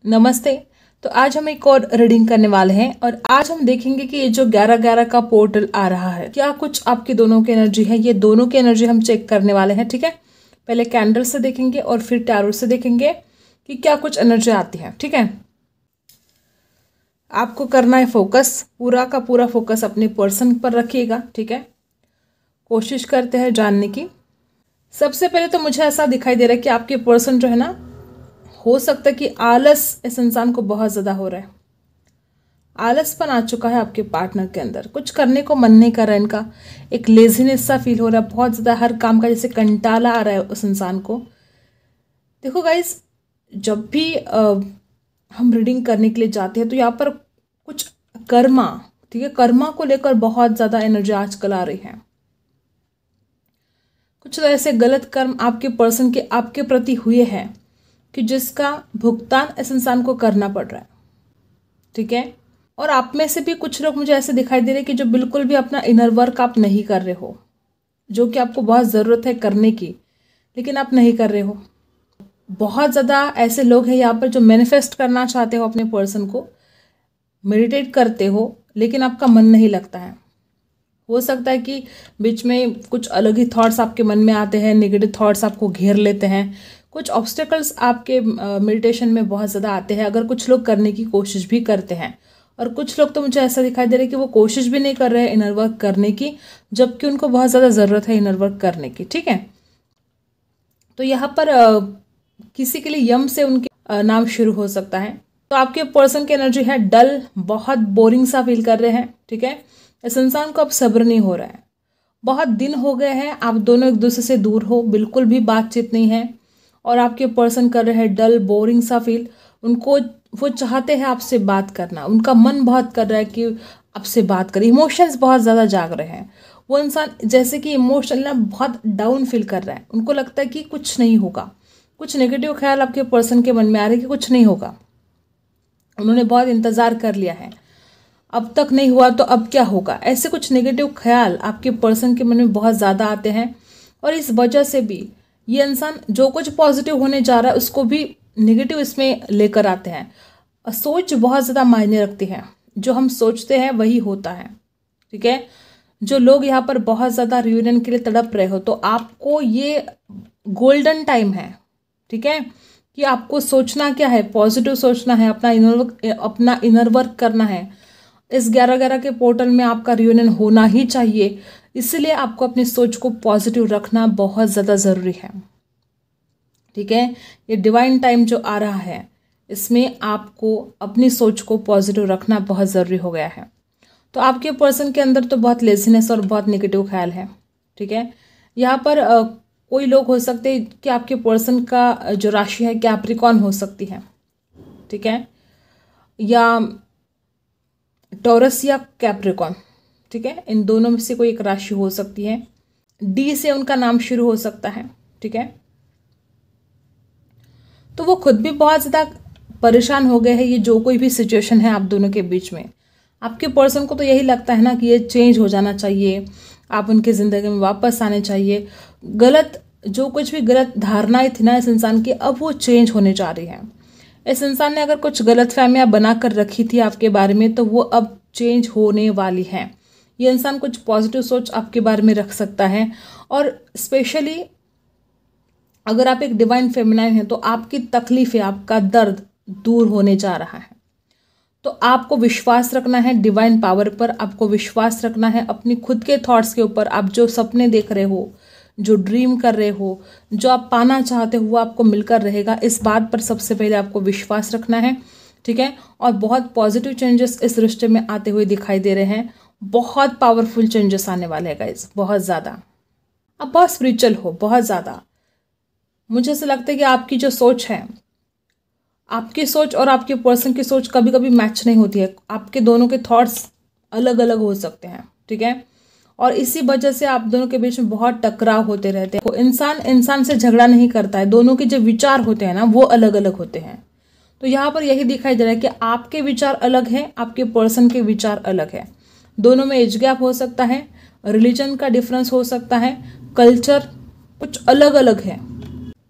नमस्ते। तो आज हम एक और रीडिंग करने वाले हैं और आज हम देखेंगे कि ये जो 11-11 का पोर्टल आ रहा है क्या कुछ आपकी दोनों की एनर्जी है। ये दोनों की एनर्जी हम चेक करने वाले हैं, ठीक है। पहले कैंडल से देखेंगे और फिर टैरो से देखेंगे कि क्या कुछ एनर्जी आती है, ठीक है। आपको करना है फोकस, पूरा का पूरा फोकस अपने पर्सन पर रखिएगा, ठीक है। कोशिश करते हैं जानने की। सबसे पहले तो मुझे ऐसा दिखाई दे रहा है कि आपके पर्सन जो है ना, हो सकता है कि आलस इस इंसान को बहुत ज़्यादा हो रहा है। आलसपन आ चुका है आपके पार्टनर के अंदर, कुछ करने को मन नहीं कर रहा है इनका, एक लेजीनेस सा फील हो रहा है, बहुत ज़्यादा हर काम का जैसे कंटाला आ रहा है उस इंसान को। देखो गाइस, जब भी हम रीडिंग करने के लिए जाते हैं तो यहाँ पर कुछ कर्मा, ठीक है, कर्मा को लेकर बहुत ज़्यादा एनर्जी आजकल आ रही है। कुछ ऐसे गलत कर्म आपके पर्सन के आपके प्रति हुए हैं कि जिसका भुगतान इस इंसान को करना पड़ रहा है, ठीक है। और आप में से भी कुछ लोग मुझे ऐसे दिखाई दे रहे हैं कि जो बिल्कुल भी अपना इनर वर्क आप नहीं कर रहे हो, जो कि आपको बहुत ज़रूरत है करने की, लेकिन आप नहीं कर रहे हो। बहुत ज़्यादा ऐसे लोग हैं यहाँ पर जो मैनिफेस्ट करना चाहते हो अपने पर्सन को, मेडिटेट करते हो, लेकिन आपका मन नहीं लगता है। हो सकता है कि बीच में कुछ अलग ही थॉट्स आपके मन में आते हैं, नेगेटिव थॉट्स आपको घेर लेते हैं, कुछ ऑब्स्टेकल्स आपके मेडिटेशन में बहुत ज़्यादा आते हैं। अगर कुछ लोग करने की कोशिश भी करते हैं और कुछ लोग तो मुझे ऐसा दिखाई दे रहा है कि वो कोशिश भी नहीं कर रहे हैं इनर वर्क करने की, जबकि उनको बहुत ज़्यादा ज़रूरत है इनर वर्क करने की, ठीक है। तो यहाँ पर किसी के लिए यम से उनके नाम शुरू हो सकता है। तो आपके पर्सन की एनर्जी है डल, बहुत बोरिंग सा फील कर रहे हैं, ठीक है। इस इंसान को अब सब्र नहीं हो रहा है, बहुत दिन हो गए हैं आप दोनों एक दूसरे से दूर हो, बिल्कुल भी बातचीत नहीं है और आपके पर्सन कर रहे हैं डल बोरिंग सा फील। उनको वो चाहते हैं आपसे बात करना, उनका मन बहुत कर रहा है कि आपसे बात करें, इमोशंस बहुत ज़्यादा जाग रहे हैं। वो इंसान जैसे कि इमोशनल ना बहुत डाउन फील कर रहा है, उनको लगता है कि कुछ नहीं होगा, कुछ नेगेटिव ख्याल आपके पर्सन के मन में आ रहे हैं कि कुछ नहीं होगा। उन्होंने बहुत इंतज़ार कर लिया है, अब तक नहीं हुआ तो अब क्या होगा, ऐसे कुछ नेगेटिव ख्याल आपके पर्सन के मन में बहुत ज़्यादा आते हैं। और इस वजह से भी ये इंसान जो कुछ पॉजिटिव होने जा रहा है उसको भी नेगेटिव इसमें लेकर आते हैं। सोच बहुत ज़्यादा मायने रखती है, जो हम सोचते हैं वही होता है, ठीक है। जो लोग यहाँ पर बहुत ज़्यादा रियूनियन के लिए तड़प रहे हो, तो आपको ये गोल्डन टाइम है, ठीक है, कि आपको सोचना क्या है, पॉजिटिव सोचना है, अपना इनर वर्क करना है। इस 11-11 के पोर्टल में आपका रियूनियन होना ही चाहिए, इसलिए आपको अपनी सोच को पॉजिटिव रखना बहुत ज़्यादा ज़रूरी है, ठीक है। ये डिवाइन टाइम जो आ रहा है इसमें आपको अपनी सोच को पॉजिटिव रखना बहुत ज़रूरी हो गया है। तो आपके पर्सन के अंदर तो बहुत लेजीनेस और बहुत नेगेटिव ख्याल है, ठीक है। यहाँ पर कोई लोग हो सकते हैं कि आपके पर्सन का जो राशि है कैप्रिकॉर्न हो सकती है, ठीक है, या टॉरस या कैप्रिकॉर्न, ठीक है। इन दोनों में से कोई एक राशि हो सकती है। डी से उनका नाम शुरू हो सकता है, ठीक है। तो वो खुद भी बहुत ज़्यादा परेशान हो गए हैं, ये जो कोई भी सिचुएशन है आप दोनों के बीच में। आपके पर्सन को तो यही लगता है ना कि ये चेंज हो जाना चाहिए, आप उनकी ज़िंदगी में वापस आने चाहिए। गलत जो कुछ भी गलत धारणाएं थी ना इस इंसान की, अब वो चेंज होने जा रही है। इस इंसान ने अगर कुछ गलतफहमियां बना कर रखी थी आपके बारे में, तो वो अब चेंज होने वाली हैं। ये इंसान कुछ पॉजिटिव सोच आपके बारे में रख सकता है। और स्पेशली अगर आप एक डिवाइन फेमिनाइन हैं तो आपकी तकलीफें, आपका दर्द दूर होने जा रहा है। तो आपको विश्वास रखना है डिवाइन पावर पर, आपको विश्वास रखना है अपनी खुद के थॉट्स के ऊपर। आप जो सपने देख रहे हो, जो ड्रीम कर रहे हो, जो आप पाना चाहते हो वो आपको मिलकर रहेगा। इस बात पर सबसे पहले आपको विश्वास रखना है, ठीक है। और बहुत पॉजिटिव चेंजेस इस रिश्ते में आते हुए दिखाई दे रहे हैं, बहुत पावरफुल चेंजेस आने वाले हैं गाइज, बहुत ज़्यादा। आप बहुत स्पिरिचुअल हो, बहुत ज़्यादा। मुझे ऐसा लगता है कि आपकी जो सोच है, आपकी सोच और आपके पर्सन की सोच कभी कभी मैच नहीं होती है, आपके दोनों के थॉट्स अलग अलग हो सकते हैं, ठीक है। और इसी वजह से आप दोनों के बीच में बहुत टकराव होते रहते हैं। इंसान इंसान से झगड़ा नहीं करता है, दोनों के जो विचार होते हैं ना वो अलग अलग होते हैं। तो यहाँ पर यही दिखाई दे रहा है कि आपके विचार अलग हैं, आपके पर्सन के विचार अलग है। दोनों में एज गैप हो सकता है, रिलीजन का डिफरेंस हो सकता है, कल्चर कुछ अलग अलग है।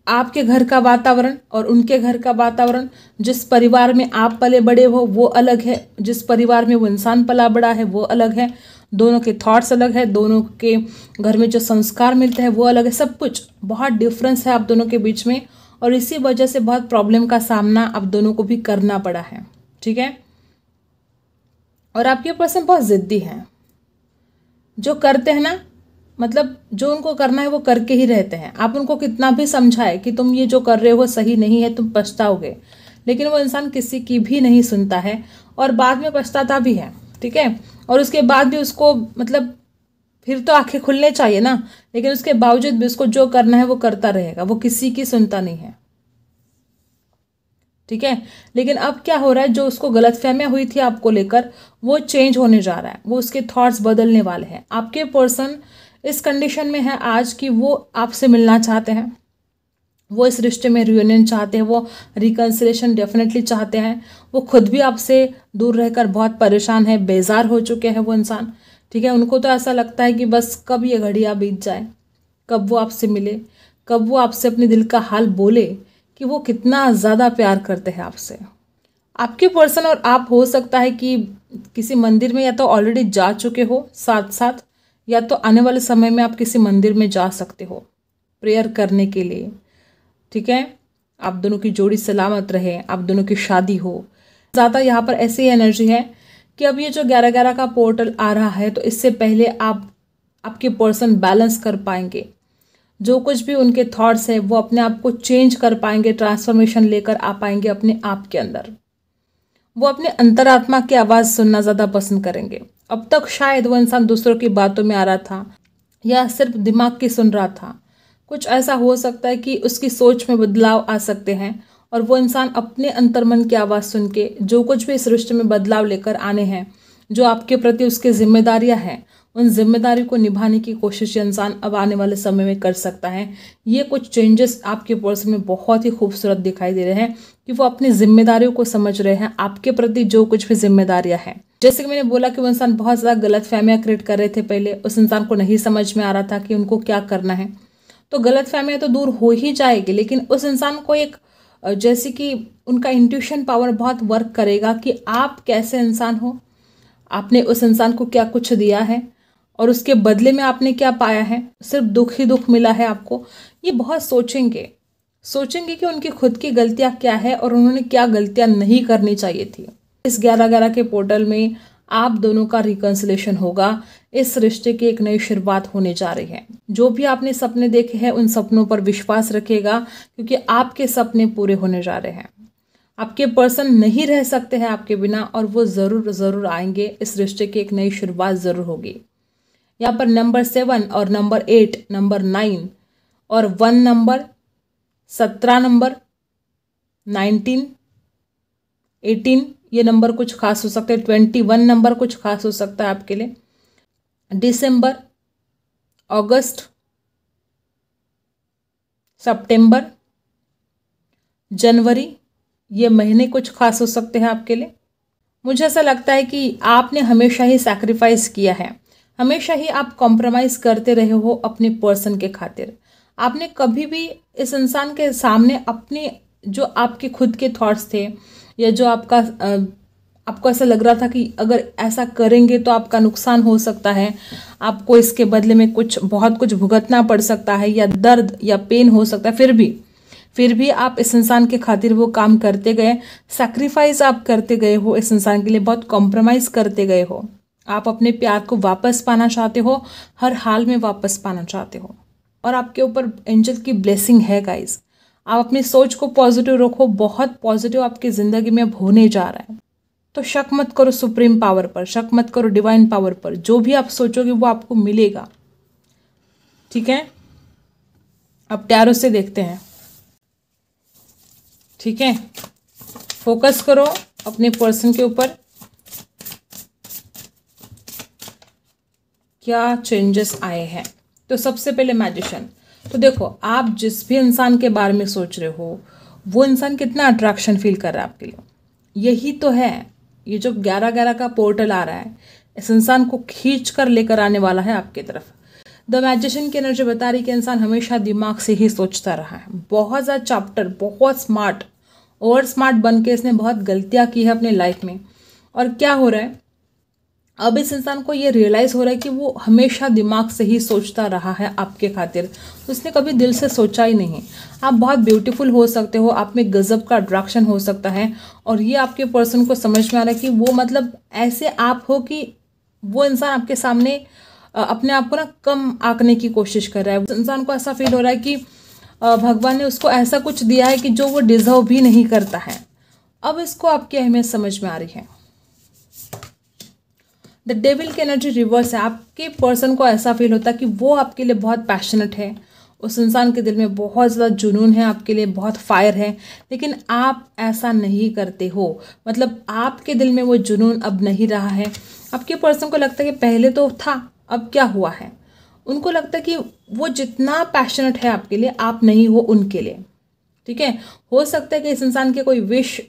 आपके घर का वातावरण और उनके घर का वातावरण, जिस परिवार में आप पले बड़े हो वो अलग है, जिस परिवार में वो इंसान पला बड़ा है वो अलग है, दोनों के थॉट्स अलग है, दोनों के घर में जो संस्कार मिलते हैं वो अलग है, सब कुछ बहुत डिफरेंस है आप दोनों के बीच में। और इसी वजह से बहुत प्रॉब्लम का सामना आप दोनों को भी करना पड़ा है, ठीक है। और आपके पर्सन बहुत जिद्दी हैं, जो करते हैं ना, मतलब जो उनको करना है वो करके ही रहते हैं। आप उनको कितना भी समझाए कि तुम ये जो कर रहे हो सही नहीं है, तुम पछताओगे, लेकिन वो इंसान किसी की भी नहीं सुनता है और बाद में पछताता भी है, ठीक है। और उसके बाद भी उसको मतलब फिर तो आंखें खुलने चाहिए ना, लेकिन उसके बावजूद भी उसको जो करना है वो करता रहेगा, वो किसी की सुनता नहीं है, ठीक है। लेकिन अब क्या हो रहा है, जो उसको गलतफहमियां हुई थी आपको लेकर वो चेंज होने जा रहा है, वो उसके थॉट्स बदलने वाले हैं। आपके पर्सन इस कंडीशन में है आज कि वो आपसे मिलना चाहते हैं, वो इस रिश्ते में रियूनियन चाहते हैं, वो रिकन्सिलेशन डेफिनेटली चाहते हैं। वो खुद भी आपसे दूर रहकर बहुत परेशान है, बेजार हो चुके हैं वो इंसान, ठीक है। उनको तो ऐसा लगता है कि बस कब ये घड़ियाँ बीत जाए, कब वो आपसे मिले, कब वो आपसे अपने दिल का हाल बोले कि वो कितना ज़्यादा प्यार करते हैं आपसे। आपके पर्सन और आप हो सकता है कि किसी मंदिर में या तो ऑलरेडी जा चुके हो साथ साथ, या तो आने वाले समय में आप किसी मंदिर में जा सकते हो प्रेयर करने के लिए, ठीक है। आप दोनों की जोड़ी सलामत रहे, आप दोनों की शादी हो। ज़्यादा यहाँ पर ऐसी एनर्जी है कि अब ये जो 11-11 का पोर्टल आ रहा है, तो इससे पहले आपके पर्सन बैलेंस कर पाएंगे, जो कुछ भी उनके थॉट्स है वो अपने आप को चेंज कर पाएंगे, ट्रांसफॉर्मेशन लेकर आ पाएंगे अपने आप के अंदर। वो अपने अंतरात्मा की आवाज़ सुनना ज़्यादा पसंद करेंगे। अब तक शायद वो इंसान दूसरों की बातों में आ रहा था या सिर्फ दिमाग की सुन रहा था। कुछ ऐसा हो सकता है कि उसकी सोच में बदलाव आ सकते हैं और वो इंसान अपने अंतर्मन की आवाज़ सुन के जो कुछ भी इस रिश्ते में बदलाव लेकर आने हैं, जो आपके प्रति उसकी जिम्मेदारियां हैं, उन जिम्मेदारी को निभाने की कोशिश ये इंसान अब आने वाले समय में कर सकता है। ये कुछ चेंजेस आपके पर्सन में बहुत ही खूबसूरत दिखाई दे रहे हैं कि वो अपनी जिम्मेदारियों को समझ रहे हैं, आपके प्रति जो कुछ भी जिम्मेदारियां हैं। जैसे कि मैंने बोला कि वो इंसान बहुत ज़्यादा गलतफहमियां क्रिएट कर रहे थे पहले, उस इंसान को नहीं समझ में आ रहा था कि उनको क्या करना है, तो गलतफहमियां तो दूर हो ही जाएगी, लेकिन उस इंसान को एक जैसे कि उनका इंट्यूशन पावर बहुत वर्क करेगा कि आप कैसे इंसान हो, आपने उस इंसान को क्या कुछ दिया है और उसके बदले में आपने क्या पाया है, सिर्फ दुख ही दुख मिला है आपको। ये बहुत सोचेंगे कि उनकी खुद की गलतियां क्या है और उन्होंने क्या गलतियां नहीं करनी चाहिए थी। इस 11-11 के पोर्टल में आप दोनों का रिकन्सिलेशन होगा, इस रिश्ते की एक नई शुरुआत होने जा रही है। जो भी आपने सपने देखे हैं उन सपनों पर विश्वास रखिएगा, क्योंकि आपके सपने पूरे होने जा रहे हैं। आपके पर्सन नहीं रह सकते हैं आपके बिना और वो ज़रूर आएंगे, इस रिश्ते की एक नई शुरुआत ज़रूर होगी। यहाँ पर नंबर 7 और नंबर 8, नंबर 9 और 1 नंबर, 17 नंबर, 19, 18 ये नंबर कुछ खास हो सकते हैं। 21 नंबर कुछ खास हो सकता है आपके लिए। दिसंबर, अगस्त, सितंबर, जनवरी ये महीने कुछ खास हो सकते हैं आपके लिए। मुझे ऐसा लगता है कि आपने हमेशा ही सैक्रिफाइस किया है, हमेशा ही आप कॉम्प्रोमाइज करते रहे हो अपने पर्सन के खातिर। आपने कभी भी इस इंसान के सामने अपने जो आपके खुद के थॉट्स थे या जो आपको ऐसा लग रहा था कि अगर ऐसा करेंगे तो आपका नुकसान हो सकता है, आपको इसके बदले में बहुत कुछ भुगतना पड़ सकता है या दर्द या पेन हो सकता है, फिर भी आप इस इंसान के खातिर वो काम करते गए, सैक्रिफाइस आप करते गए हो, इस इंसान के लिए बहुत कॉम्प्रोमाइज़ करते गए हो। आप अपने प्यार को वापस पाना चाहते हो, हर हाल में वापस पाना चाहते हो और आपके ऊपर एंजल की ब्लेसिंग है गाइस। आप अपनी सोच को पॉजिटिव रखो, बहुत पॉजिटिव आपकी ज़िंदगी में अब होने जा रहा है। तो शक मत करो सुप्रीम पावर पर, शक मत करो डिवाइन पावर पर, जो भी आप सोचोगे वो आपको मिलेगा, ठीक है। अब टैरो से देखते हैं, ठीक है। फोकस करो अपने पर्सन के ऊपर, क्या चेंजेस आए हैं। तो सबसे पहले मैजिशियन। तो देखो, आप जिस भी इंसान के बारे में सोच रहे हो वो इंसान कितना अट्रैक्शन फील कर रहा है आपके लिए, यही तो है। ये जो 11-11 का पोर्टल आ रहा है, इस इंसान को खींच कर लेकर आने वाला है आपकी तरफ। द मैजिशियन की एनर्जी बता रही कि इंसान हमेशा दिमाग से ही सोचता रहा है, बहुत ज़्यादा चैप्टर, बहुत स्मार्ट, ओवर स्मार्ट बन के इसने बहुत गलतियाँ की है अपनी लाइफ में। और क्या हो रहा है, अब इस इंसान को ये रियलाइज़ हो रहा है कि वो हमेशा दिमाग से ही सोचता रहा है आपके खातिर, उसने कभी दिल से सोचा ही नहीं। आप बहुत ब्यूटीफुल हो सकते हो, आप में गजब का अट्रैक्शन हो सकता है, और ये आपके पर्सन को समझ में आ रहा है कि वो मतलब ऐसे आप हो कि वो इंसान आपके सामने अपने आप को ना कम आंकने की कोशिश कर रहा है। उस इंसान को ऐसा फील हो रहा है कि भगवान ने उसको ऐसा कुछ दिया है कि जो वो डिजर्व भी नहीं करता है। अब इसको आपकी अहमियत समझ में आ रही है। द डेविल की एनर्जी रिवर्स है। आपके पर्सन को ऐसा फील होता है कि वो आपके लिए बहुत पैशनेट है, उस इंसान के दिल में बहुत ज़्यादा जुनून है, आपके लिए बहुत फायर है, लेकिन आप ऐसा नहीं करते हो। मतलब आपके दिल में वो जुनून अब नहीं रहा है। आपके पर्सन को लगता है कि पहले तो था, अब क्या हुआ है। उनको लगता है कि वो जितना पैशनेट है आपके लिए, आप नहीं हो उनके लिए। ठीक है, हो सकता है कि इस इंसान के कोई विश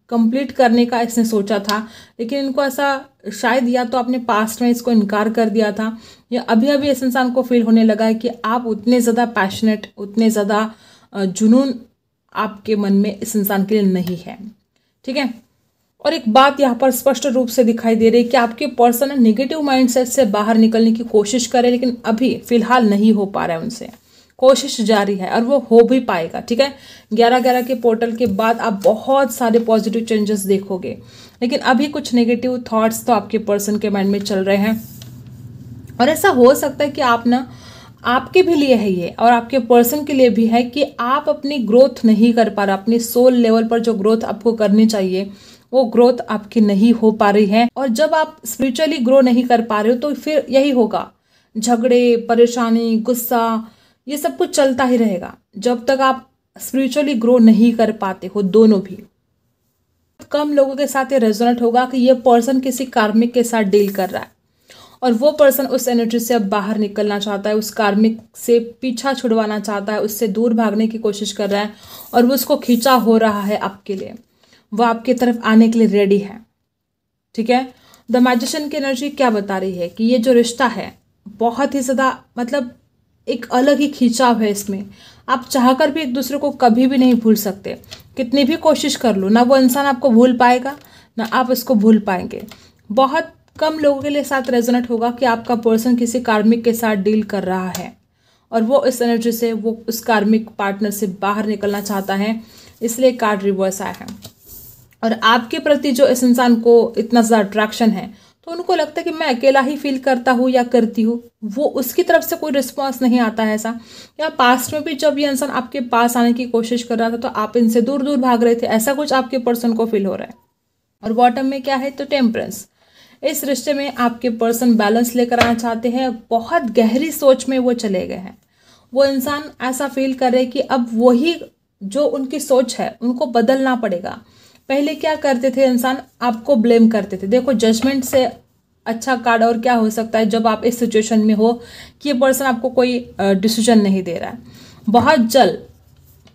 कंप्लीट करने का इसने सोचा था, लेकिन इनको ऐसा शायद या तो आपने पास्ट में इसको इनकार कर दिया था, या अभी अभी इस इंसान को फील होने लगा है कि आप उतने ज़्यादा पैशनेट, उतने ज़्यादा जुनून आपके मन में इस इंसान के लिए नहीं है। ठीक है, और एक बात यहाँ पर स्पष्ट रूप से दिखाई दे रही है कि आपके पर्सन नेगेटिव माइंडसेट से बाहर निकलने की कोशिश करे, लेकिन अभी फिलहाल नहीं हो पा रहा है उनसे। कोशिश जारी है और वो हो भी पाएगा। ठीक है, 11/11 के पोर्टल के बाद आप बहुत सारे पॉजिटिव चेंजेस देखोगे, लेकिन अभी कुछ नेगेटिव थॉट्स तो आपके पर्सन के माइंड में चल रहे हैं। और ऐसा हो सकता है कि आप ना, आपके भी लिए है ये, और आपके पर्सन के लिए भी है कि आप अपनी ग्रोथ नहीं कर पा रहे। अपनी सोल लेवल पर जो ग्रोथ आपको करनी चाहिए वो ग्रोथ आपकी नहीं हो पा रही है। और जब आप स्पिरिचुअली ग्रो नहीं कर पा रहे हो तो फिर यही होगा, झगड़े, परेशानी, गुस्सा, ये सब कुछ चलता ही रहेगा जब तक आप स्पिरिचुअली ग्रो नहीं कर पाते हो। दोनों भी कम लोगों के साथ ये रेजोनेट होगा कि ये पर्सन किसी कार्मिक के साथ डील कर रहा है, और वो पर्सन उस एनर्जी से अब बाहर निकलना चाहता है, उस कार्मिक से पीछा छुड़वाना चाहता है, उससे दूर भागने की कोशिश कर रहा है, और वो उसको खींचा हो रहा है आपके लिए, वो आपकी तरफ आने के लिए रेडी है। ठीक है, द मैजिशियन की एनर्जी क्या बता रही है कि ये जो रिश्ता है बहुत ही ज़्यादा, मतलब एक अलग ही खिंचाव है इसमें। आप चाहकर भी एक दूसरे को कभी भी नहीं भूल सकते, कितनी भी कोशिश कर लो, ना वो इंसान आपको भूल पाएगा ना आप इसको भूल पाएंगे। बहुत कम लोगों के लिए साथ रेजोनेट होगा कि आपका पर्सन किसी कार्मिक के साथ डील कर रहा है, और वो इस एनर्जी से, वो उस कार्मिक पार्टनर से बाहर निकलना चाहता है, इसलिए कार्ड रिवर्स आया है। और आपके प्रति जो इस इंसान को इतना ज़्यादा अट्रैक्शन है, तो उनको लगता है कि मैं अकेला ही फील करता हूँ या करती हूँ, वो उसकी तरफ से कोई रिस्पॉन्स नहीं आता है ऐसा। या पास्ट में भी जब ये इंसान आपके पास आने की कोशिश कर रहा था तो आप इनसे दूर दूर भाग रहे थे, ऐसा कुछ आपके पर्सन को फील हो रहा है। और बॉटम में क्या है, तो टेम्परेंस। इस रिश्ते में आपके पर्सन बैलेंस लेकर आना चाहते हैं, बहुत गहरी सोच में वो चले गए हैं। वो इंसान ऐसा फील कर रहे कि अब वही जो उनकी सोच है उनको बदलना पड़ेगा। पहले क्या करते थे इंसान, आपको ब्लेम करते थे। देखो, जजमेंट से अच्छा कार्ड और क्या हो सकता है जब आप इस सिचुएशन में हो कि ये पर्सन आपको कोई डिसीजन नहीं दे रहा है। बहुत जल्द,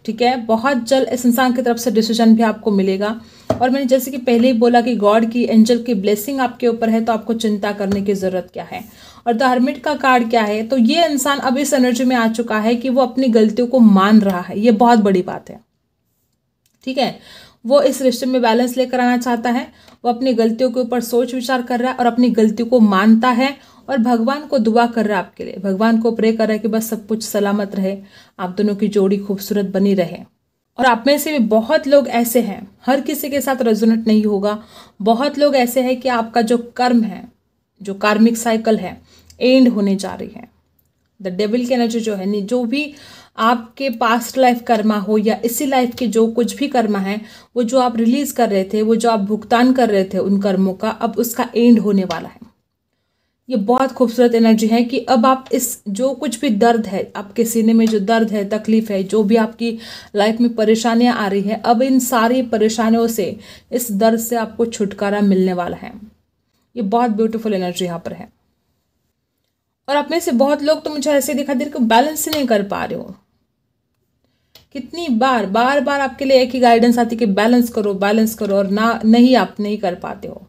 ठीक है, बहुत जल्द इस इंसान की तरफ से डिसीजन भी आपको मिलेगा। और मैंने जैसे कि पहले ही बोला कि गॉड की, एंजल की ब्लेसिंग आपके ऊपर है, तो आपको चिंता करने की ज़रूरत क्या है। और द हर्मिट का कार्ड क्या है, तो ये इंसान अब इस एनर्जी में आ चुका है कि वो अपनी गलतियों को मान रहा है। ये बहुत बड़ी बात है। ठीक है, वो इस रिश्ते में बैलेंस लेकर आना चाहता है, वो अपनी गलतियों के ऊपर सोच विचार कर रहा है और अपनी गलतियों को मानता है, और भगवान को दुआ कर रहा है आपके लिए, भगवान को प्रे कर रहा है कि बस सब कुछ सलामत रहे, आप दोनों की जोड़ी खूबसूरत बनी रहे। और आप में से भी बहुत लोग ऐसे हैं, हर किसी के साथ रेजोनेट नहीं होगा, बहुत लोग ऐसे हैं कि आपका जो कर्म है, जो कार्मिक साइकिल है, एंड होने जा रही है। द डेविल की एनर्जी जो है, जो भी आपके पास्ट लाइफ कर्मा हो या इसी लाइफ के जो कुछ भी कर्मा है, वो जो आप रिलीज कर रहे थे, वो जो आप भुगतान कर रहे थे उन कर्मों का, अब उसका एंड होने वाला है। ये बहुत खूबसूरत एनर्जी है कि अब आप इस जो कुछ भी दर्द है, आपके सीने में जो दर्द है, तकलीफ है, जो भी आपकी लाइफ में परेशानियां आ रही है, अब इन सारी परेशानियों से, इस दर्द से आपको छुटकारा मिलने वाला है। ये बहुत ब्यूटीफुल एनर्जी यहाँ पर है। और आप में से बहुत लोग तो मुझे ऐसे दिखा दे रहे कि बैलेंस ही नहीं कर पा रहे हो। कितनी बार बार बार आपके लिए एक ही गाइडेंस आती कि बैलेंस करो, बैलेंस करो, और ना, नहीं, आप नहीं कर पाते हो।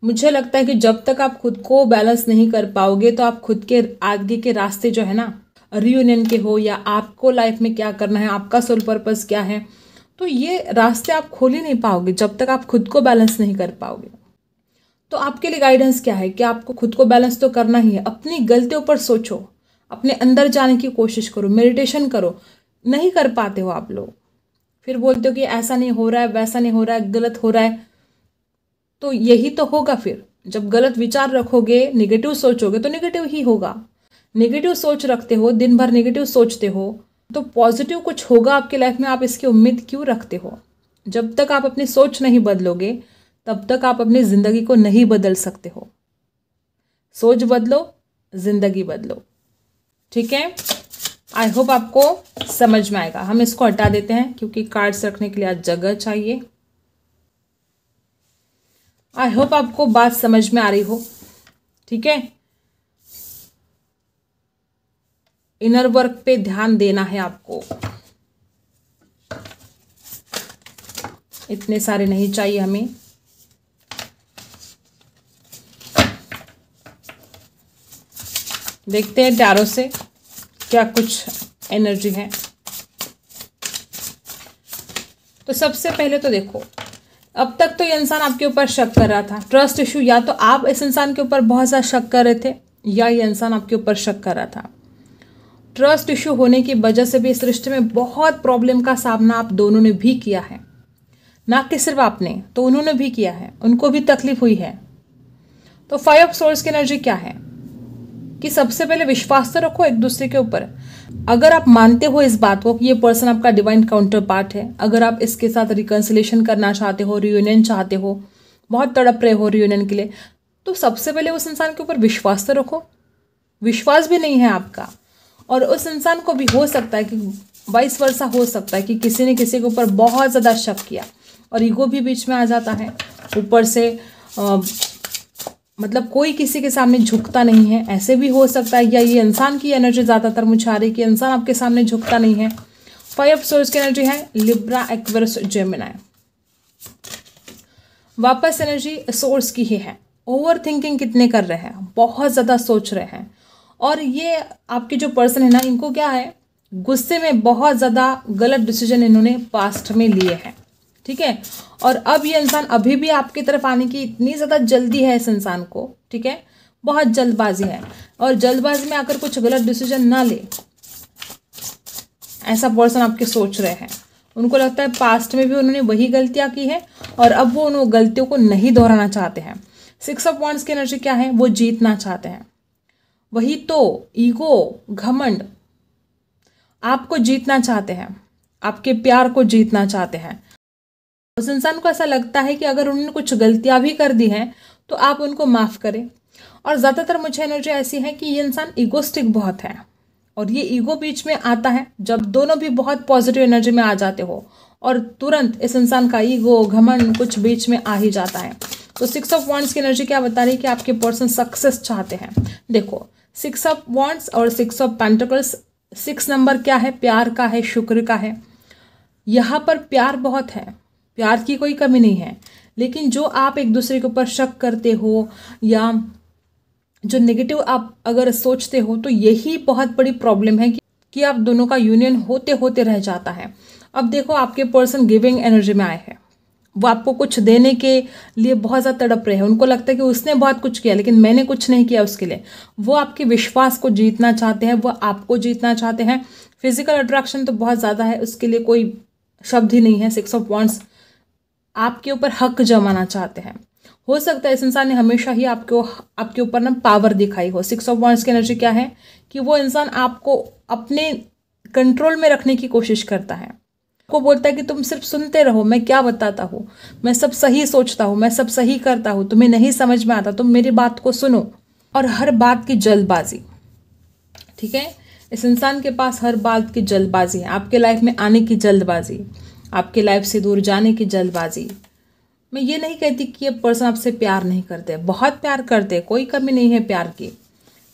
मुझे लगता है कि जब तक आप खुद को बैलेंस नहीं कर पाओगे तो आप खुद के आगे के रास्ते जो है ना, रियूनियन के हो या आपको लाइफ में क्या करना है, आपका सोल पर्पस क्या है, तो ये रास्ते आप खोल ही नहीं पाओगे जब तक आप खुद को बैलेंस नहीं कर पाओगे। तो आपके लिए गाइडेंस क्या है कि आपको खुद को बैलेंस तो करना ही है। अपनी गलतियों पर सोचो, अपने अंदर जाने की कोशिश करो, मेडिटेशन करो। नहीं कर पाते हो आप लोग, फिर बोलते हो कि ऐसा नहीं हो रहा है, वैसा नहीं हो रहा है, गलत हो रहा है। तो यही तो होगा फिर, जब गलत विचार रखोगे, नेगेटिव सोचोगे तो नेगेटिव ही होगा। नेगेटिव सोच रखते हो, दिन भर नेगेटिव सोचते हो, तो पॉजिटिव कुछ होगा आपके लाइफ में, आप इसकी उम्मीद क्यों रखते हो? जब तक आप अपनी सोच नहीं बदलोगे तब तक आप अपनी ज़िंदगी को नहीं बदल सकते हो। सोच बदलो, ज़िंदगी बदलो। ठीक है, आई होप आपको समझ में आएगा। हम इसको हटा देते हैं क्योंकि कार्ड्स रखने के लिए आज जगह चाहिए। आई होप आपको बात समझ में आ रही हो। ठीक है, इनर वर्क पे ध्यान देना है आपको। इतने सारे नहीं चाहिए हमें। देखते हैं टैरो से क्या कुछ एनर्जी है। तो सबसे पहले तो देखो, अब तक तो ये इंसान आपके ऊपर शक कर रहा था, ट्रस्ट इशू। या तो आप इस इंसान के ऊपर बहुत सा शक कर रहे थे या ये इंसान आपके ऊपर शक कर रहा था। ट्रस्ट इशू होने की वजह से भी इस रिश्ते में बहुत प्रॉब्लम का सामना आप दोनों ने भी किया है। ना कि सिर्फ आपने, तो उन्होंने भी किया है, उनको भी तकलीफ हुई है। तो 5 ऑफ सोर्स की एनर्जी क्या है कि सबसे पहले विश्वास तो रखो एक दूसरे के ऊपर। अगर आप मानते हो इस बात को कि ये पर्सन आपका डिवाइन काउंटर पार्ट है, अगर आप इसके साथ रिकंसिलेशन करना चाहते हो, रियूनियन चाहते हो, बहुत तड़प रहे हो रियूनियन के लिए, तो सबसे पहले उस इंसान के ऊपर विश्वास तो रखो। विश्वास भी नहीं है आपका, और उस इंसान को भी हो सकता है कि वाइस वर्सा हो सकता है कि किसी ने किसी के ऊपर बहुत ज़्यादा शक किया और ईगो भी बीच में आ जाता है। ऊपर से मतलब कोई किसी के सामने झुकता नहीं है, ऐसे भी हो सकता है। या ये इंसान की एनर्जी ज़्यादातर मुझे आ रही है कि इंसान आपके सामने झुकता नहीं है। 5 ऑफ सोर्स की एनर्जी है लिब्रा, एक्वेरियस, जेमिनी। वापस एनर्जी सोर्स की ही है। ओवर थिंकिंग कितने कर रहे हैं, बहुत ज़्यादा सोच रहे हैं। और ये आपके जो पर्सन है ना, इनको क्या है, गुस्से में बहुत ज़्यादा गलत डिसीजन इन्होंने पास्ट में लिए हैं। ठीक है, और अब ये इंसान अभी भी आपकी तरफ आने की इतनी ज़्यादा जल्दी है इस इंसान को। ठीक है, बहुत जल्दबाजी है, और जल्दबाजी में आकर कुछ गलत डिसीजन ना ले, ऐसा पर्सन आपके सोच रहे हैं। उनको लगता है पास्ट में भी उन्होंने वही गलतियां की है और अब वो उन गलतियों को नहीं दोहराना चाहते हैं। 6 ऑफ वांड्स की एनर्जी क्या है, वो जीतना चाहते हैं। वही तो ईगो, घमंड, आपको जीतना चाहते हैं, आपके प्यार को जीतना चाहते हैं। उस इंसान को ऐसा लगता है कि अगर उन्होंने कुछ गलतियां भी कर दी हैं तो आप उनको माफ़ करें। और ज़्यादातर मुझे एनर्जी ऐसी है कि ये इंसान ईगोस्टिक बहुत है, और ये ईगो बीच में आता है जब दोनों भी बहुत पॉजिटिव एनर्जी में आ जाते हो, और तुरंत इस इंसान का ईगो, घमंड कुछ बीच में आ ही जाता है। तो 6 ऑफ वांड्स की एनर्जी क्या बता रही है कि आपके पर्सन सक्सेस चाहते हैं। देखो, 6 ऑफ वांड्स और 6 ऑफ पेंटिकल्स, 6 नंबर क्या है, प्यार का है, शुक्र का है। यहाँ पर प्यार बहुत है, प्यार की कोई कमी नहीं है, लेकिन जो आप एक दूसरे के ऊपर शक करते हो या जो नेगेटिव आप अगर सोचते हो, तो यही बहुत बड़ी प्रॉब्लम है कि आप दोनों का यूनियन होते होते रह जाता है। अब देखो, आपके पर्सन गिविंग एनर्जी में आए हैं, वो आपको कुछ देने के लिए बहुत ज़्यादा तड़प रहे हैं। उनको लगता है कि उसने बहुत कुछ किया लेकिन मैंने कुछ नहीं किया उसके लिए। वो आपके विश्वास को जीतना चाहते हैं, वो आपको जीतना चाहते हैं। फिजिकल अट्रैक्शन तो बहुत ज़्यादा है, उसके लिए कोई शब्द ही नहीं है। 6 ऑफ वांड्स आपके ऊपर हक जमाना चाहते हैं। हो सकता है इस इंसान ने हमेशा ही आपके ऊपर ना पावर दिखाई हो। 6 ऑफ वांड्स की एनर्जी क्या है कि वो इंसान आपको अपने कंट्रोल में रखने की कोशिश करता है। को बोलता है कि तुम सिर्फ सुनते रहो, मैं क्या बताता हूँ, मैं सब सही सोचता हूँ, मैं सब सही करता हूँ, तुम्हें नहीं समझ में आता, तुम मेरी बात को सुनो। और हर बात की जल्दबाजी। ठीक है, इस इंसान के पास हर बात की जल्दबाजी है। आपके लाइफ में आने की जल्दबाजी, आपके लाइफ से दूर जाने की जल्दबाजी। मैं ये नहीं कहती कि ये पर्सन आपसे प्यार नहीं करते, बहुत प्यार करते, कोई कमी नहीं है प्यार की,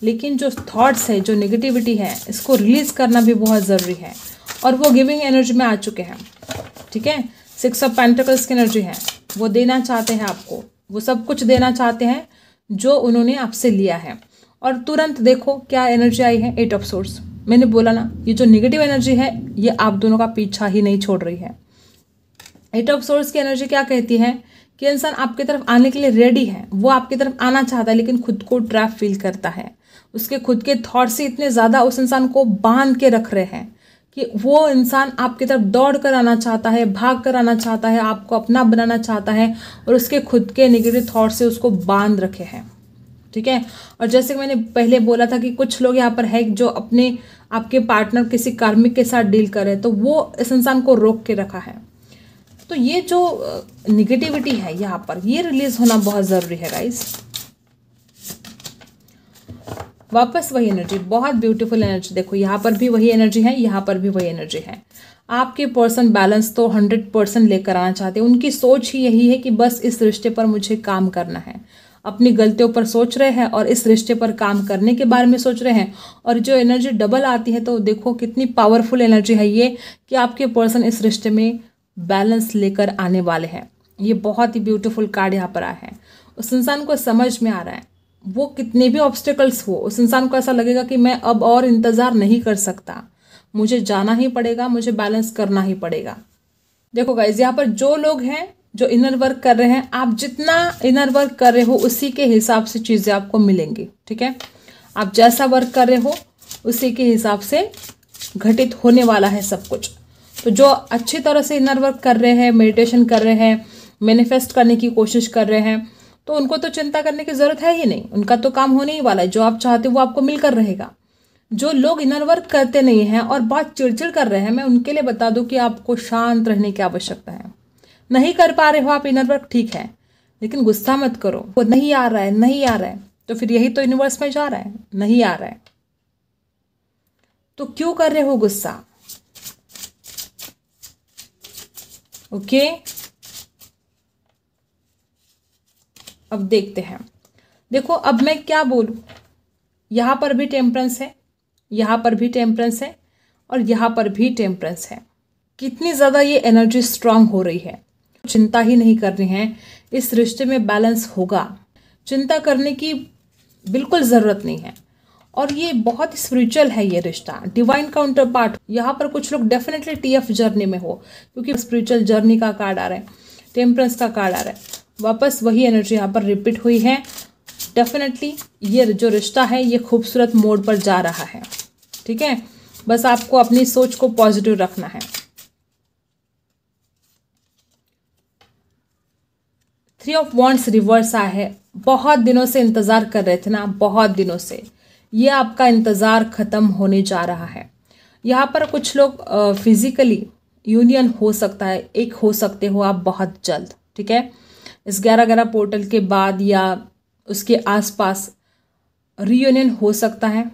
लेकिन जो थॉट्स है, जो नेगेटिविटी है, इसको रिलीज करना भी बहुत ज़रूरी है। और वो गिविंग एनर्जी में आ चुके हैं। ठीक है, 6 ऑफ पेंटिकल्स की एनर्जी है, वो देना चाहते हैं आपको, वो सब कुछ देना चाहते हैं जो उन्होंने आपसे लिया है। और तुरंत देखो क्या एनर्जी आई है, 8 ऑफ सोर्स। मैंने बोला ना, ये जो निगेटिव एनर्जी है ये आप दोनों का पीछा ही नहीं छोड़ रही है। 8 ऑफ सोर्स की एनर्जी क्या कहती है कि इंसान आपकी तरफ आने के लिए रेडी है, वो आपकी तरफ आना चाहता है लेकिन खुद को ट्रैप फील करता है। उसके खुद के थॉट से इतने ज़्यादा उस इंसान को बांध के रख रहे हैं कि वो इंसान आपकी तरफ दौड़ कर आना चाहता है, भाग कर आना चाहता है, आपको अपना बनाना चाहता है, और उसके खुद के नेगेटिव थॉट से उसको बांध रखे हैं। ठीक है। और जैसे कि मैंने पहले बोला था कि कुछ लोग यहाँ पर है जो अपने आपके पार्टनर किसी कार्मिक के साथ डील कर रहे हैं, तो वो इस इंसान को रोक के रखा है। तो ये जो निगेटिविटी है यहाँ पर, ये रिलीज होना बहुत ज़रूरी है गाइस। वापस वही एनर्जी, बहुत ब्यूटीफुल एनर्जी। देखो यहाँ पर भी वही एनर्जी है, यहाँ पर भी वही एनर्जी है। आपके पर्सन बैलेंस तो 100% लेकर आना चाहते हैं। उनकी सोच ही यही है कि बस इस रिश्ते पर मुझे काम करना है। अपनी गलतियों पर सोच रहे हैं और इस रिश्ते पर काम करने के बारे में सोच रहे हैं। और जो एनर्जी डबल आती है तो देखो कितनी पावरफुल एनर्जी है ये, कि आपके पर्सन इस रिश्ते में बैलेंस लेकर आने वाले हैं। ये बहुत ही ब्यूटीफुल कार्ड यहाँ पर आया है। उस इंसान को समझ में आ रहा है, वो कितने भी ऑब्स्टिकल्स हो, उस इंसान को ऐसा लगेगा कि मैं अब और इंतज़ार नहीं कर सकता, मुझे जाना ही पड़ेगा, मुझे बैलेंस करना ही पड़ेगा। देखो गाइज, यहाँ पर जो लोग हैं जो इनर वर्क कर रहे हैं, आप जितना इनर वर्क कर रहे हो उसी के हिसाब से चीज़ें आपको मिलेंगी। ठीक है। आप जैसा वर्क कर रहे हो उसी के हिसाब से घटित होने वाला है सब कुछ। तो जो अच्छी तरह से इनर वर्क कर रहे हैं, मेडिटेशन कर रहे हैं, मैनिफेस्ट करने की कोशिश कर रहे हैं, तो उनको तो चिंता करने की ज़रूरत है ही नहीं। उनका तो काम होने ही वाला है। जो आप चाहते हो वो आपको मिलकर रहेगा। जो लोग इनर वर्क करते नहीं हैं और बहुत चिड़चिड़ कर रहे हैं, मैं उनके लिए बता दूं कि आपको शांत रहने की आवश्यकता है। नहीं कर पा रहे हो आप इनर वर्क, ठीक है, लेकिन गुस्सा मत करो। वो नहीं आ रहा है, नहीं आ रहा है, तो फिर यही तो यूनिवर्स में जा रहा है, नहीं आ रहा है तो क्यों कर रहे हो गुस्सा? ओके। अब देखते हैं। देखो अब मैं क्या बोलूं, यहां पर भी टेम्परेंस है, यहां पर भी टेम्परेंस है, और यहां पर भी टेम्परेंस है। कितनी ज़्यादा ये एनर्जी स्ट्रांग हो रही है। चिंता ही नहीं करनी है, इस रिश्ते में बैलेंस होगा। चिंता करने की बिल्कुल ज़रूरत नहीं है। और ये बहुत स्पिरिचुअल है ये रिश्ता, डिवाइन काउंटर पार्ट। यहाँ पर कुछ लोग डेफिनेटली TF जर्नी में हो, क्योंकि स्पिरिचुअल जर्नी का कार्ड आ रहा है, टेम्परेंस का कार्ड आ रहा है। वापस वही एनर्जी यहाँ पर रिपीट हुई है। डेफिनेटली ये जो रिश्ता है ये खूबसूरत मोड पर जा रहा है। ठीक है। बस आपको अपनी सोच को पॉजिटिव रखना है। 3 ऑफ वॉन्ड्स रिवर्स आया है। बहुत दिनों से इंतज़ार कर रहे थे ना, बहुत दिनों से, ये आपका इंतज़ार ख़त्म होने जा रहा है। यहाँ पर कुछ लोग फिजिकली यूनियन हो सकता है, एक हो सकते हो आप बहुत जल्द। ठीक है। इस 11/11 पोर्टल के बाद या उसके आसपास रीयूनियन हो सकता है।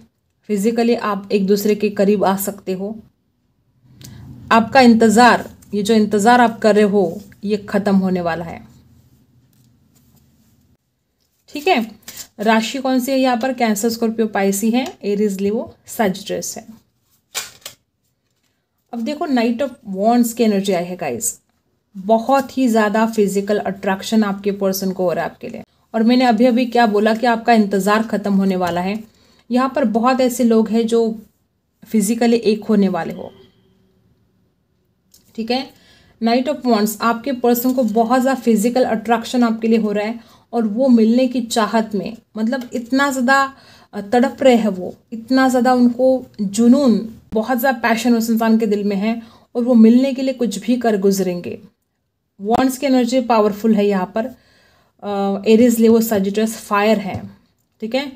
फिजिकली आप एक दूसरे के करीब आ सकते हो। आपका इंतज़ार, ये जो इंतज़ार आप कर रहे हो, ये ख़त्म होने वाला है। ठीक है। राशि कौन सी है यहाँ पर? कैंसर, स्कॉर्पियो, पाइसी है, एरीज, लियो, सजिटेरियस है। अब देखो नाइट ऑफ वॉन्ड्स की एनर्जी आई है गाइस। बहुत ही ज़्यादा फिजिकल अट्रैक्शन आपके पर्सन को हो रहा है आपके लिए। और मैंने अभी अभी क्या बोला कि आपका इंतज़ार ख़त्म होने वाला है। यहाँ पर बहुत ऐसे लोग हैं जो फिजिकली एक होने वाले हो। ठीक है। नाइट ऑफ वॉन्ड्स, आपके पर्सन को बहुत ज़्यादा फिजिकल अट्रैक्शन आपके लिए हो रहा है, और वो मिलने की चाहत में, मतलब इतना ज़्यादा तड़प रहे हैं वो, इतना ज़्यादा उनको जुनून, बहुत ज़्यादा पैशन उस इंसान के दिल में है, और वो मिलने के लिए कुछ भी कर गुजरेंगे। वॉन्ड्स की एनर्जी पावरफुल है यहाँ पर। एरीज, लियो, सजिटेरियस, फायर है। ठीक है।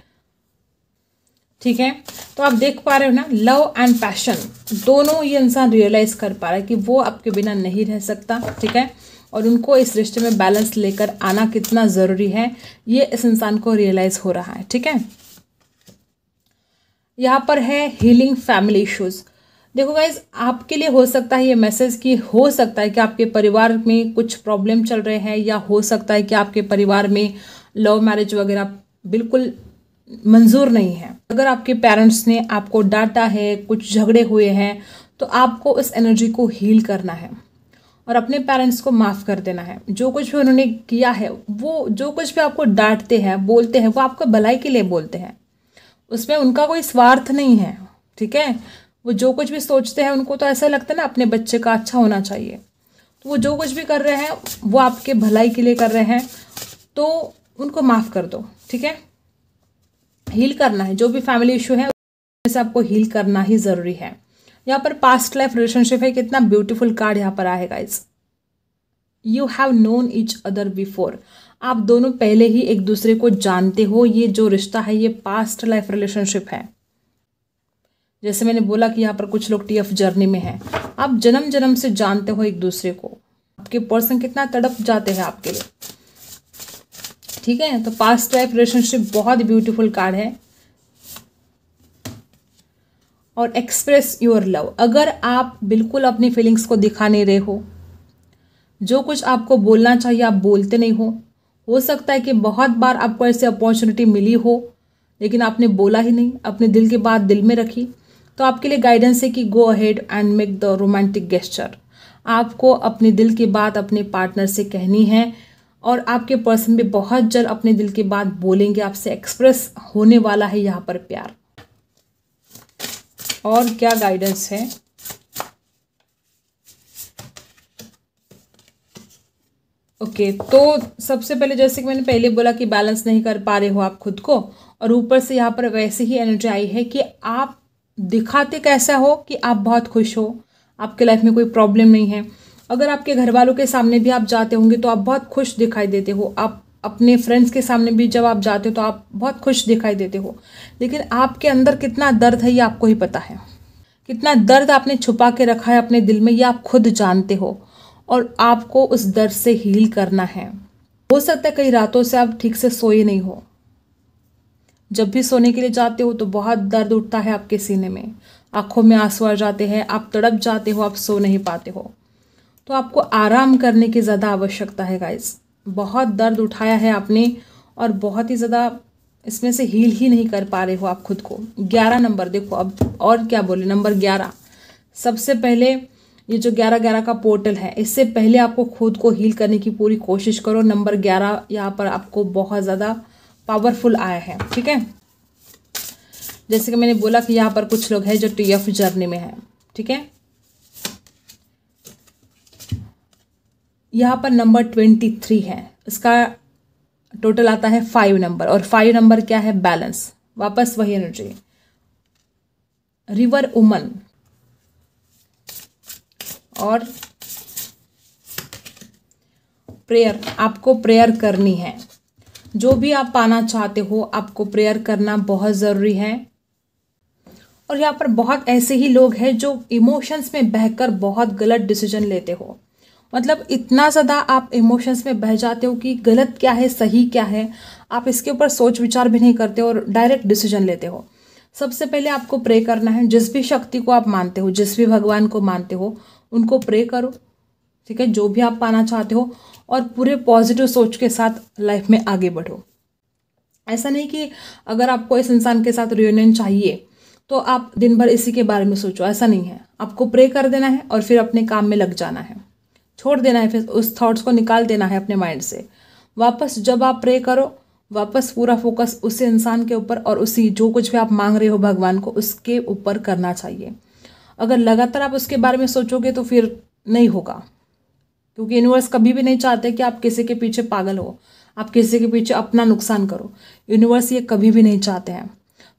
ठीक है। तो आप देख पा रहे हो ना, लव एंड पैशन दोनों ये इंसान रियलाइज कर पा रहा है कि वो आपके बिना नहीं रह सकता। ठीक है। और उनको इस रिश्ते में बैलेंस लेकर आना कितना ज़रूरी है, ये इस इंसान को रियलाइज हो रहा है। ठीक है। यहाँ पर है हीलिंग फैमिली इश्यूज। देखो गाइज, आपके लिए हो सकता है ये मैसेज कि हो सकता है कि आपके परिवार में कुछ प्रॉब्लम चल रहे हैं, या हो सकता है कि आपके परिवार में लव मैरिज वगैरह बिल्कुल मंजूर नहीं है। अगर आपके पेरेंट्स ने आपको डांटा है, कुछ झगड़े हुए हैं, तो आपको इस एनर्जी को हील करना है। और अपने पेरेंट्स को माफ़ कर देना है। जो कुछ भी उन्होंने किया है, वो जो कुछ भी आपको डांटते हैं, बोलते हैं, वो आपको भलाई के लिए बोलते हैं, उसमें उनका कोई स्वार्थ नहीं है। ठीक है, वो जो कुछ भी सोचते हैं उनको तो ऐसा लगता है ना अपने बच्चे का अच्छा होना चाहिए, तो वो जो कुछ भी कर रहे हैं वो आपके भलाई के लिए कर रहे हैं, तो उनको माफ़ कर दो। ठीक है, हील करना है, जो भी फैमिली इशू है से आपको हील करना ही ज़रूरी है। यहाँ पर पास्ट लाइफ रिलेशनशिप है, कितना ब्यूटीफुल कार्ड यहाँ पर आएगा। इस you have known each other before, आप दोनों पहले ही एक दूसरे को जानते हो। ये जो रिश्ता है ये पास्ट लाइफ रिलेशनशिप है। जैसे मैंने बोला कि यहाँ पर कुछ लोग TF जर्नी में हैं, आप जन्म जन्म से जानते हो एक दूसरे को। आपके पर्सन कितना तड़प जाते हैं आपके लिए। ठीक है, तो पास्ट लाइफ रिलेशनशिप बहुत ब्यूटीफुल कार्ड है। और एक्सप्रेस योर लव, अगर आप बिल्कुल अपनी फीलिंग्स को दिखा नहीं रहे हो, जो कुछ आपको बोलना चाहिए आप बोलते नहीं हो सकता है कि बहुत बार आपको ऐसी अपॉर्चुनिटी मिली हो लेकिन आपने बोला ही नहीं, अपने दिल की बात दिल में रखी, तो आपके लिए गाइडेंस है कि go ahead and make the romantic gesture. आपको अपने दिल की बात अपने पार्टनर से कहनी है और आपके पर्सन भी बहुत जल्द अपने दिल की बात बोलेंगे आपसे। एक्सप्रेस होने वाला है यहाँ पर प्यार। और क्या गाइडेंस है? ओके, तो सबसे पहले जैसे कि मैंने पहले बोला कि बैलेंस नहीं कर पा रहे हो आप खुद को, और ऊपर से यहाँ पर वैसे ही एनर्जी आई है कि आप दिखाते कैसा हो कि आप बहुत खुश हो, आपके लाइफ में कोई प्रॉब्लम नहीं है। अगर आपके घर वालों के सामने भी आप जाते होंगे तो आप बहुत खुश दिखाई देते हो, आप अपने फ्रेंड्स के सामने भी जब आप जाते हो तो आप बहुत खुश दिखाई देते हो, लेकिन आपके अंदर कितना दर्द है ये आपको ही पता है। कितना दर्द आपने छुपा के रखा है अपने दिल में ये आप खुद जानते हो, और आपको उस दर्द से हील करना है। हो सकता है कई रातों से आप ठीक से सोए नहीं हो, जब भी सोने के लिए जाते हो तो बहुत दर्द उठता है आपके सीने में, आंखों में आंसू आ जाते हैं, आप तड़प जाते हो, आप सो नहीं पाते हो। तो आपको आराम करने की ज़्यादा आवश्यकता है गाइस। बहुत दर्द उठाया है आपने और बहुत ही ज़्यादा इसमें से हील ही नहीं कर पा रहे हो आप खुद को। 11 नंबर देखो, अब और क्या बोले, नंबर 11। सबसे पहले ये जो 11-11 का पोर्टल है, इससे पहले आपको खुद को हील करने की पूरी कोशिश करो। नंबर 11 यहाँ पर आपको बहुत ज़्यादा पावरफुल आया है। ठीक है, जैसे कि मैंने बोला कि यहाँ पर कुछ लोग हैं जो TF जर्नी में है। ठीक है, यहाँ पर नंबर 23 है, इसका टोटल आता है 5 नंबर, और 5 नंबर क्या है? बैलेंस। वापस वही एनर्जी, रिवर वुमन और प्रेयर। आपको प्रेयर करनी है, जो भी आप पाना चाहते हो आपको प्रेयर करना बहुत ज़रूरी है। और यहाँ पर बहुत ऐसे ही लोग हैं जो इमोशंस में बहकर बहुत गलत डिसीजन लेते हो। मतलब इतना ज़्यादा आप इमोशंस में बह जाते हो कि गलत क्या है सही क्या है आप इसके ऊपर सोच विचार भी नहीं करते और डायरेक्ट डिसीजन लेते हो। सबसे पहले आपको प्रे करना है, जिस भी शक्ति को आप मानते हो, जिस भी भगवान को मानते हो उनको प्रे करो। ठीक है, जो भी आप पाना चाहते हो, और पूरे पॉजिटिव सोच के साथ लाइफ में आगे बढ़ो। ऐसा नहीं कि अगर आपको इस इंसान के साथ रियूनियन चाहिए तो आप दिन भर इसी के बारे में सोचो, ऐसा नहीं है। आपको प्रे कर देना है और फिर अपने काम में लग जाना है, छोड़ देना है, फिर उस थॉट्स को निकाल देना है अपने माइंड से। वापस जब आप प्रे करो, वापस पूरा फोकस उस इंसान के ऊपर और उसी जो कुछ भी आप मांग रहे हो भगवान को उसके ऊपर करना चाहिए। अगर लगातार आप उसके बारे में सोचोगे तो फिर नहीं होगा, क्योंकि यूनिवर्स कभी भी नहीं चाहते कि आप किसी के पीछे पागल हो, आप किसी के पीछे अपना नुकसान करो। यूनिवर्स ये कभी भी नहीं चाहते हैं।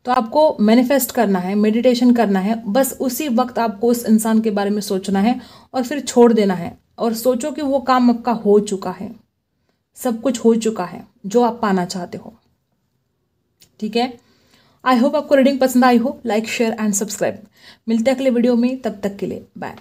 तो आपको मैनिफेस्ट करना है, मेडिटेशन करना है, बस उसी वक्त आपको उस इंसान के बारे में सोचना है और फिर छोड़ देना है, और सोचो कि वो काम आपका हो चुका है, सब कुछ हो चुका है जो आप पाना चाहते हो। ठीक है, आई होप आपको रीडिंग पसंद आई हो। Like share and subscribe. मिलते हैं अगले वीडियो में, तब तक के लिए बाय।